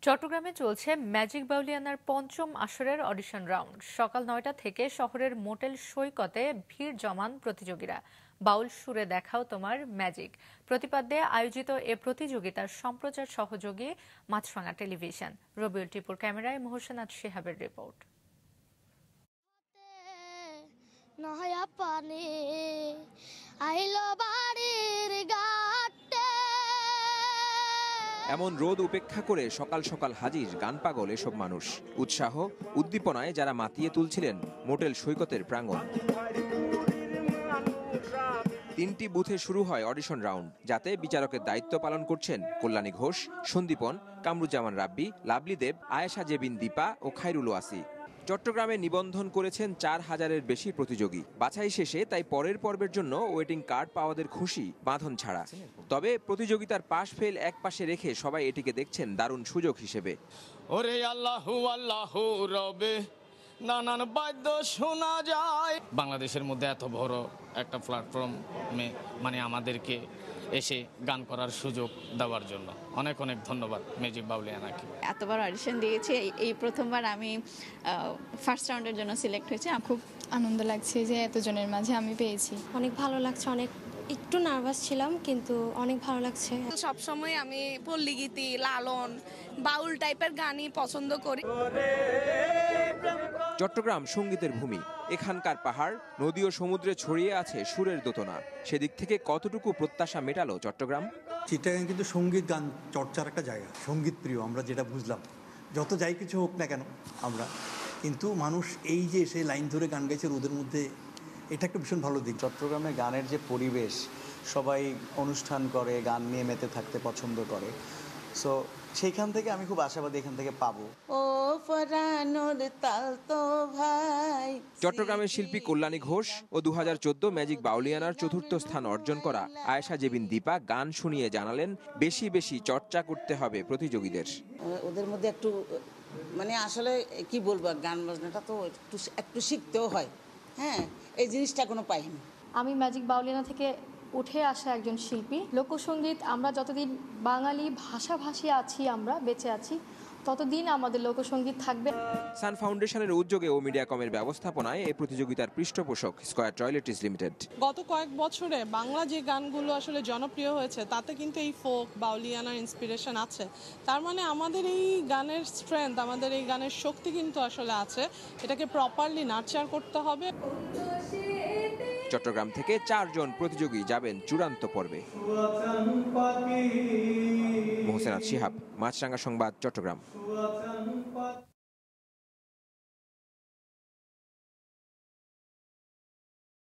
চট্টগ্রামে চলছে ম্যাজিক বাউলিয়ানার পঞ্চম আসরের অডিশন রাউন্ড। সকাল ৯টা থেকে শহরের মোটেল সৈকতে ভিড় জমান প্রতিযোগীরা। বাউল সুরে দেখাও তোমার ম্যাজিক প্রতিপাদ্যে আয়োজিত এ প্রতিযোগিতার সম্প্রচার সহযোগী মাছরাঙা টেলিভিশন। রবিউল টিপুর ক্যামেরায় মোহসেনাথ শিহাবের রিপোর্ট। এমন রোদ উপেক্ষা করে সকাল সকাল হাজির গান পাগল এসব মানুষ। উৎসাহ উদ্দীপনায় যারা মাতিয়ে তুলছিলেন মোটেল সৈকতের প্রাঙ্গণ। 3টি বুথে শুরু হয় অডিশন রাউন্ড, যাতে বিচারকের দায়িত্ব পালন করছেন কল্যাণী ঘোষ, সন্দীপন, কামরুজ্জামান রাব্বি, লাভলি দেব, আয়েশা জেবিন দীপা ও খায়রুল ওয়াসি। চট্টগ্রামে নিবন্ধন করেছেন 4000-এর বেশি প্রতিযোগী। বাছাই শেষে তাই পরের পর্বের জন্য ওয়েটিং কার্ড পাওয়াদের খুশি বাঁধন ছাড়া। তবে প্রতিযোগিতার পাশ ফেল এক পাশে রেখে সবাই এটিকে দেখছেন দারুণ সুযোগ হিসেবে। ওরে আল্লাহু আল্লাহু রবে নানান বাদ্য শোনা যায়। বাংলাদেশের মধ্যে এত বড় একটা প্ল্যাটফর্মে মানে আমাদেরকে এসে গান করার সুযোগ দেওয়ার জন্য অনেক অনেক ধন্যবাদ ম্যাজিক বাউলিয়ানাকে। এতবার অডিশন দিয়েছি, এই প্রথমবার আমি ফার্স্ট রাউন্ডের জন্য সিলেক্ট হয়েছি। খুব আনন্দ লাগছে যে এতজনের মাঝে আমি পেয়েছি। অনেক ভালো লাগছে, অনেক একটু নার্ভাস ছিলাম কিন্তু অনেক ভালো লাগছে। সবসময় আমি পল্লী গীতি, লালন, বাউল টাইপের গানই পছন্দ করি। চট্টগ্রাম সঙ্গীতের ভূমি। এখানকার পাহাড়, নদী ও সমুদ্রে ছড়িয়ে আছে সুরের দোতনা। সেদিক থেকে কতটুকু প্রত্যাশা মেটালো চট্টগ্রাম? চিটাগাং কিন্তু সঙ্গীত গান চর্চার একটা জায়গা, সঙ্গীত প্রিয় আমরা যেটা বুঝলাম। যত যাই কিছু হোক না কেন আমরা, কিন্তু মানুষ এই যে সে লাইন ধরে গান গাইছে রোদের মধ্যে, এটা একটা ভীষণ ভালো দিক। চট্টগ্রামে গানের যে পরিবেশ, সবাই অনুষ্ঠান করে, গান নিয়ে মেতে থাকতে পছন্দ করে। সো সেইখান থেকে আমি খুব আশাবাদী এখান থেকে পাবো। চট্টগ্রামের শিল্পী কল্যাণী ঘোষ ও 2014 ম্যাজিক বাউলিয়ানার 4র্থ স্থান অর্জন করা আয়েশা জেবিন দীপা গান শুনিয়ে জানালেন, বেশি বেশি চর্চা করতে হবে প্রতিযোগীদের। ওদের মধ্যে একটু মানে আসলে কি বলবো, গান বাজনাটা তো একটু শিখতেও হয়। হ্যাঁ, এই জিনিসটা কোনো পাইনি। আমি ম্যাজিক বাউলিয়ানা থেকে উঠে আসা একজন শিল্পী। লোকসঙ্গীত, আমরা যতদিন বাঙালি ভাষাভাষী আছি, আমরা বেঁচে আছি, ততদিন আমাদের লোকসঙ্গীত থাকবে। সান ফাউন্ডেশনের উদ্যোগে ও মিডিয়াকমের ব্যবস্থাপনায় এই প্রতিযোগিতার পৃষ্ঠপোষক স্কয়ার টয়লেটিস লিমিটেড। গত কয়েক বছরে বাংলা যে গানগুলো আসলে জনপ্রিয় হয়েছে তাতে কিন্তু এই ফোক বাউলিয়ানার ইন্সপিরেশন আছে। তার মানে আমাদের এই গানের স্ট্রেংথ, আমাদের এই গানের শক্তি কিন্তু আসলে আছে। এটাকে প্রপারলি নার্চার করতে হবে। চট্টগ্রাম থেকে 4 জন প্রতিযোগী যাবেন চূড়ান্ত পর্বে। মোহসেনাথ শিহাব, মাছরাঙা সংবাদ, চট্টগ্রাম।